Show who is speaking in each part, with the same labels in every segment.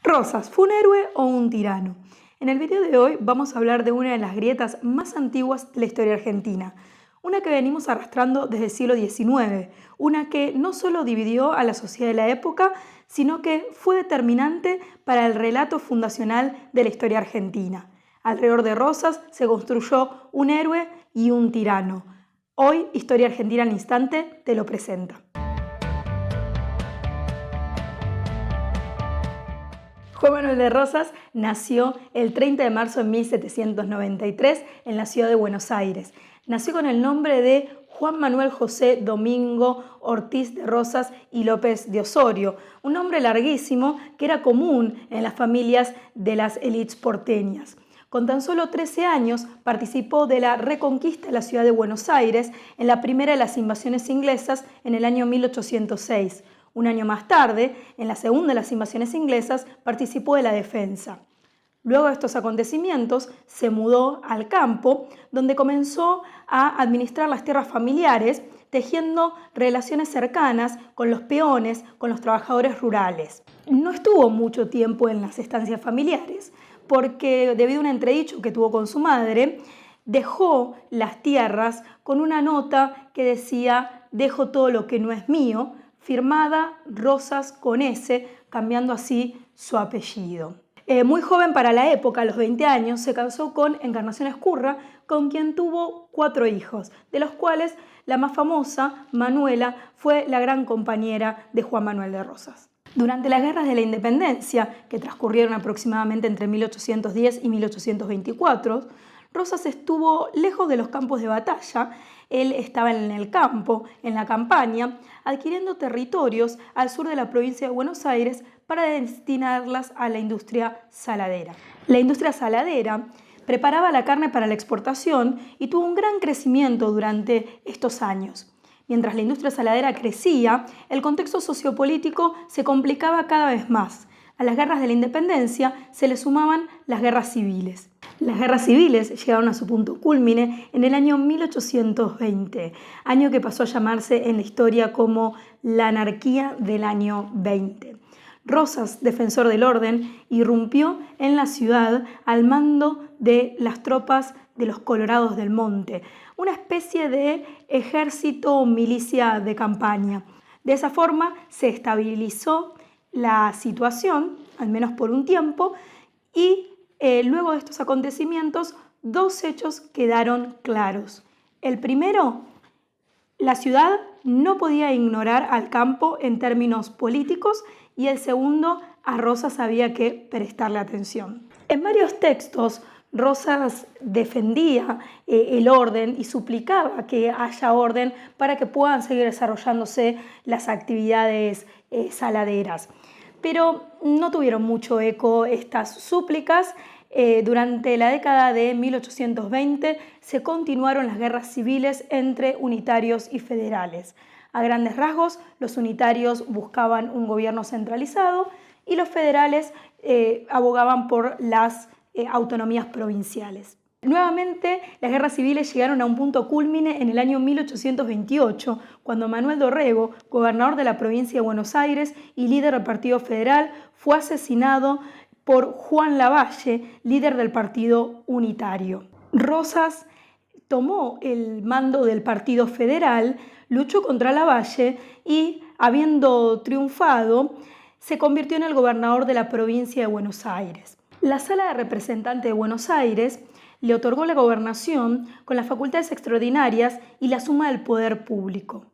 Speaker 1: Rosas, ¿fue un héroe o un tirano? En el video de hoy vamos a hablar de una de las grietas más antiguas de la historia argentina, una que venimos arrastrando desde el siglo XIX, una que no solo dividió a la sociedad de la época, sino que fue determinante para el relato fundacional de la historia argentina. Alrededor de Rosas se construyó un héroe y un tirano. Hoy, Historia Argentina al Instante te lo presenta. Juan Manuel de Rosas nació el 30 de marzo de 1793 en la ciudad de Buenos Aires. Nació con el nombre de Juan Manuel José Domingo Ortiz de Rosas y López de Osorio, un nombre larguísimo que era común en las familias de las élites porteñas. Con tan solo 13 años participó de la reconquista de la ciudad de Buenos Aires en la primera de las invasiones inglesas en el año 1806. Un año más tarde, en la segunda de las invasiones inglesas, participó de la defensa. Luego de estos acontecimientos, se mudó al campo, donde comenzó a administrar las tierras familiares, tejiendo relaciones cercanas con los peones, con los trabajadores rurales. No estuvo mucho tiempo en las estancias familiares, porque debido a un entredicho que tuvo con su madre, dejó las tierras con una nota que decía «Dejo todo lo que no es mío», firmada Rosas con S, cambiando así su apellido. Muy joven para la época, a los 20 años, se casó con Encarnación Ezcurra, con quien tuvo 4 hijos, de los cuales la más famosa, Manuela, fue la gran compañera de Juan Manuel de Rosas. Durante las guerras de la independencia, que transcurrieron aproximadamente entre 1810 y 1824, Rosas estuvo lejos de los campos de batalla. Él estaba en el campo, en la campaña, adquiriendo territorios al sur de la provincia de Buenos Aires para destinarlas a la industria saladera. La industria saladera preparaba la carne para la exportación y tuvo un gran crecimiento durante estos años. Mientras la industria saladera crecía, el contexto sociopolítico se complicaba cada vez más. A las guerras de la independencia se le sumaban las guerras civiles. Las guerras civiles llegaron a su punto cúlmine en el año 1820, año que pasó a llamarse en la historia como la anarquía del año 20. Rosas, defensor del orden, irrumpió en la ciudad al mando de las tropas de los Colorados del Monte, una especie de ejército o milicia de campaña. De esa forma se estabilizó la situación, al menos por un tiempo, y luego de estos acontecimientos, 2 hechos quedaron claros. El primero, la ciudad no podía ignorar al campo en términos políticos, y el segundo, a Rosas había que prestarle atención. En varios textos, Rosas defendía el orden y suplicaba que haya orden para que puedan seguir desarrollándose las actividades saladeras. Pero no tuvieron mucho eco estas súplicas. Durante la década de 1820 se continuaron las guerras civiles entre unitarios y federales. A grandes rasgos, los unitarios buscaban un gobierno centralizado y los federales abogaban por las autonomías provinciales. Nuevamente, las guerras civiles llegaron a un punto cúlmine en el año 1828, cuando Manuel Dorrego, gobernador de la provincia de Buenos Aires y líder del Partido Federal, fue asesinado por Juan Lavalle, líder del Partido Unitario. Rosas tomó el mando del Partido Federal, luchó contra Lavalle y, habiendo triunfado, se convirtió en el gobernador de la provincia de Buenos Aires. La Sala de Representantes de Buenos Aires le otorgó la gobernación con las facultades extraordinarias y la suma del poder público.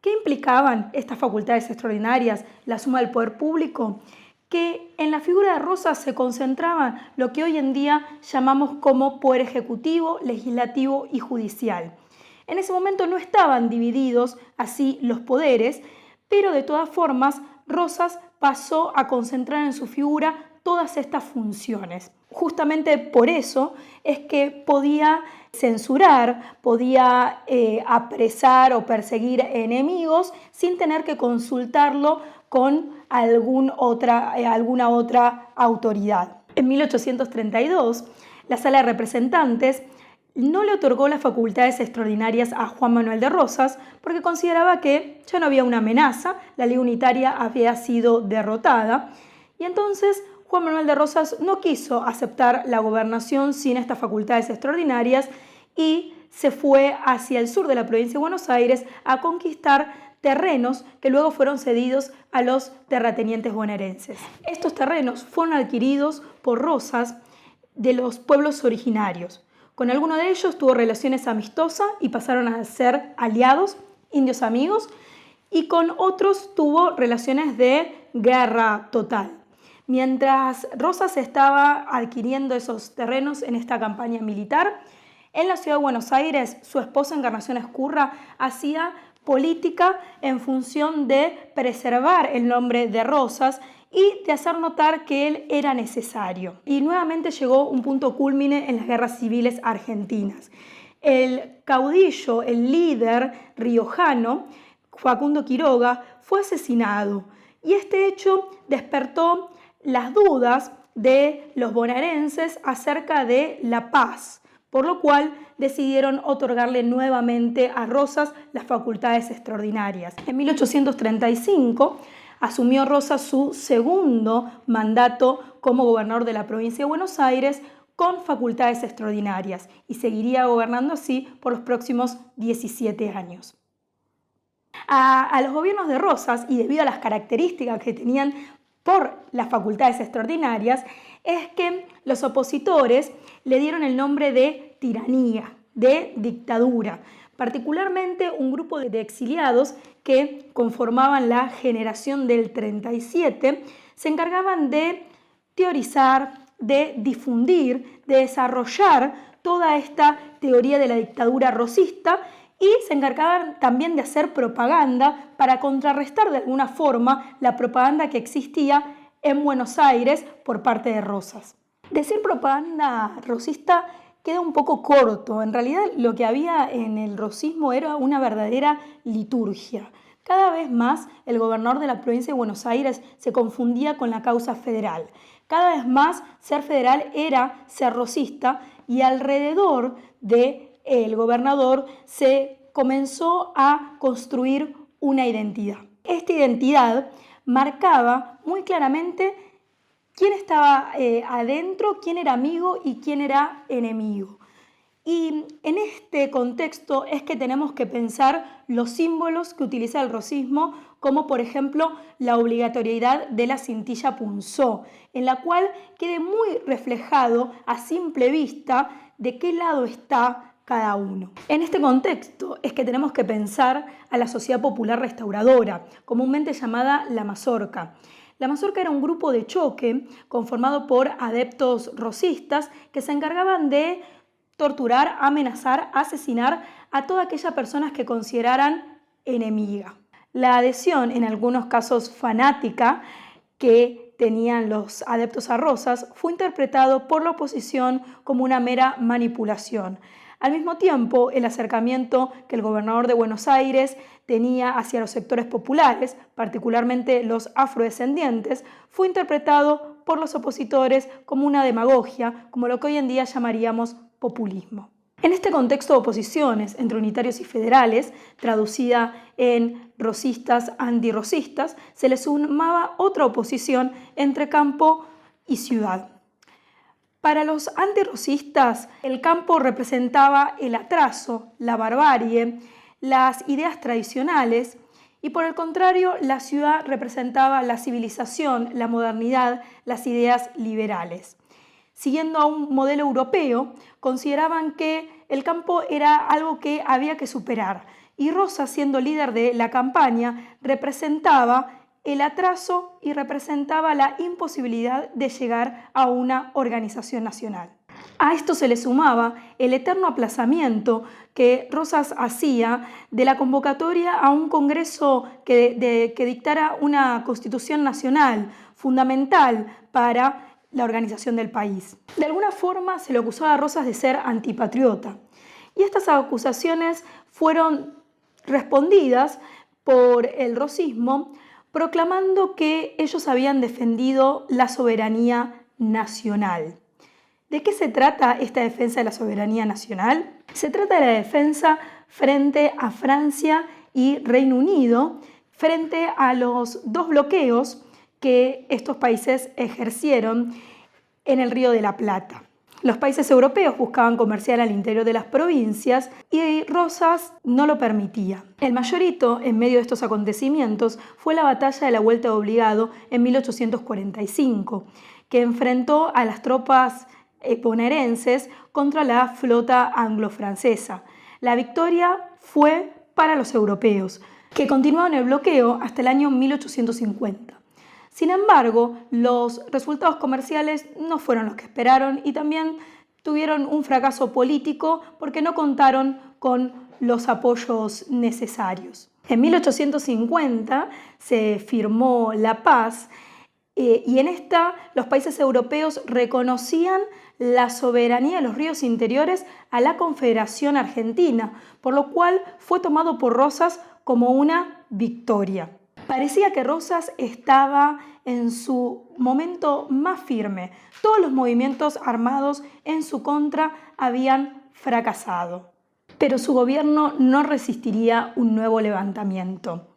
Speaker 1: ¿Qué implicaban estas facultades extraordinarias, la suma del poder público? Que en la figura de Rosas se concentraban lo que hoy en día llamamos como poder ejecutivo, legislativo y judicial. En ese momento no estaban divididos así los poderes, pero de todas formas Rosas pasó a concentrar en su figura todas estas funciones. Justamente por eso es que podía censurar, podía apresar o perseguir enemigos sin tener que consultarlo con alguna otra autoridad. En 1832, la Sala de Representantes no le otorgó las facultades extraordinarias a Juan Manuel de Rosas porque consideraba que ya no había una amenaza, la ley unitaria había sido derrotada Y entonces Juan Manuel de Rosas no quiso aceptar la gobernación sin estas facultades extraordinarias y se fue hacia el sur de la provincia de Buenos Aires a conquistar terrenos que luego fueron cedidos a los terratenientes bonaerenses. Estos terrenos fueron adquiridos por Rosas de los pueblos originarios. Con alguno de ellos tuvo relaciones amistosas y pasaron a ser aliados, indios amigos, y con otros tuvo relaciones de guerra total. Mientras Rosas estaba adquiriendo esos terrenos en esta campaña militar, en la ciudad de Buenos Aires, su esposa Encarnación Ezcurra hacía política en función de preservar el nombre de Rosas y de hacer notar que él era necesario. Y nuevamente llegó un punto cúlmine en las guerras civiles argentinas. El caudillo, el líder riojano, Facundo Quiroga, fue asesinado y este hecho despertó las dudas de los bonaerenses acerca de la paz, por lo cual decidieron otorgarle nuevamente a Rosas las facultades extraordinarias. En 1835 asumió Rosas su segundo mandato como gobernador de la provincia de Buenos Aires con facultades extraordinarias y seguiría gobernando así por los próximos 17 años. A los gobiernos de Rosas, y debido a las características que tenían por las facultades extraordinarias, es que los opositores le dieron el nombre de tiranía, de dictadura, particularmente un grupo de exiliados que conformaban la generación del 37, se encargaban de teorizar, de difundir, de desarrollar toda esta teoría de la dictadura rosista y se encargaban también de hacer propaganda para contrarrestar de alguna forma la propaganda que existía en Buenos Aires por parte de Rosas. Decir propaganda rosista queda un poco corto. En realidad lo que había en el rosismo era una verdadera liturgia. Cada vez más el gobernador de la provincia de Buenos Aires se confundía con la causa federal. Cada vez más ser federal era ser rosista y alrededor del gobernador se comenzó a construir una identidad. Esta identidad marcaba muy claramente quién estaba adentro, quién era amigo y quién era enemigo. Y en este contexto es que tenemos que pensar los símbolos que utiliza el rosismo, como por ejemplo la obligatoriedad de la cintilla punzó, en la cual quede muy reflejado a simple vista de qué lado está cada uno. En este contexto es que tenemos que pensar a la Sociedad Popular Restauradora, comúnmente llamada la Mazorca. La Mazorca era un grupo de choque conformado por adeptos rosistas que se encargaban de torturar, amenazar, asesinar a todas aquellas personas que consideraran enemiga. La adhesión, en algunos casos fanática, que tenían los adeptos a Rosas, fue interpretado por la oposición como una mera manipulación. Al mismo tiempo, el acercamiento que el gobernador de Buenos Aires tenía hacia los sectores populares, particularmente los afrodescendientes, fue interpretado por los opositores como una demagogia, como lo que hoy en día llamaríamos populismo. En este contexto de oposiciones entre unitarios y federales, traducida en rosistas, antirrosistas, se le sumaba otra oposición entre campo y ciudad. Para los antirrosistas, el campo representaba el atraso, la barbarie, las ideas tradicionales y por el contrario, la ciudad representaba la civilización, la modernidad, las ideas liberales. Siguiendo a un modelo europeo, consideraban que el campo era algo que había que superar y Rosas, siendo líder de la campaña, representaba el atraso y representaba la imposibilidad de llegar a una organización nacional. A esto se le sumaba el eterno aplazamiento que Rosas hacía de la convocatoria a un congreso que dictara una constitución nacional fundamental para la organización del país. De alguna forma se le acusaba a Rosas de ser antipatriota y estas acusaciones fueron respondidas por el rosismo proclamando que ellos habían defendido la soberanía nacional. ¿De qué se trata esta defensa de la soberanía nacional? Se trata de la defensa frente a Francia y Reino Unido, frente a los dos bloqueos que estos países ejercieron en el Río de la Plata. Los países europeos buscaban comerciar al interior de las provincias y Rosas no lo permitía. El mayor hito en medio de estos acontecimientos fue la batalla de la Vuelta de Obligado en 1845, que enfrentó a las tropas bonaerenses contra la flota anglo-francesa. La victoria fue para los europeos, que continuaron el bloqueo hasta el año 1850. Sin embargo, los resultados comerciales no fueron los que esperaron y también tuvieron un fracaso político porque no contaron con los apoyos necesarios. En 1850 se firmó la paz y en esta los países europeos reconocían la soberanía de los ríos interiores a la Confederación Argentina, por lo cual fue tomado por Rosas como una victoria. Parecía que Rosas estaba en su momento más firme. Todos los movimientos armados en su contra habían fracasado. Pero su gobierno no resistiría un nuevo levantamiento.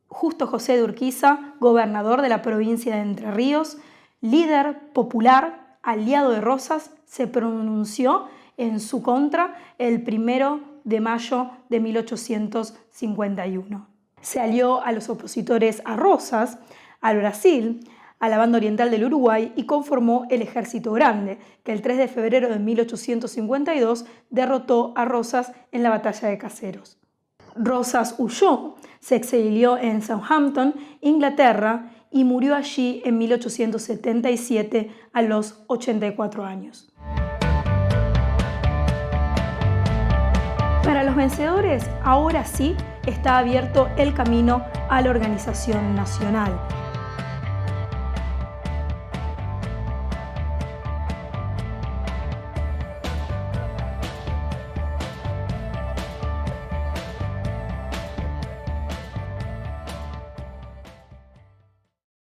Speaker 1: Justo José de Urquiza, gobernador de la provincia de Entre Ríos, líder popular, aliado de Rosas, se pronunció en su contra el 1 de mayo de 1851. Se alió a los opositores a Rosas, al Brasil, a la banda oriental del Uruguay y conformó el Ejército Grande, que el 3 de febrero de 1852 derrotó a Rosas en la batalla de Caseros. Rosas huyó, se exilió en Southampton, Inglaterra, y murió allí en 1877 a los 84 años. Para los vencedores, ahora sí está abierto el camino a la organización nacional.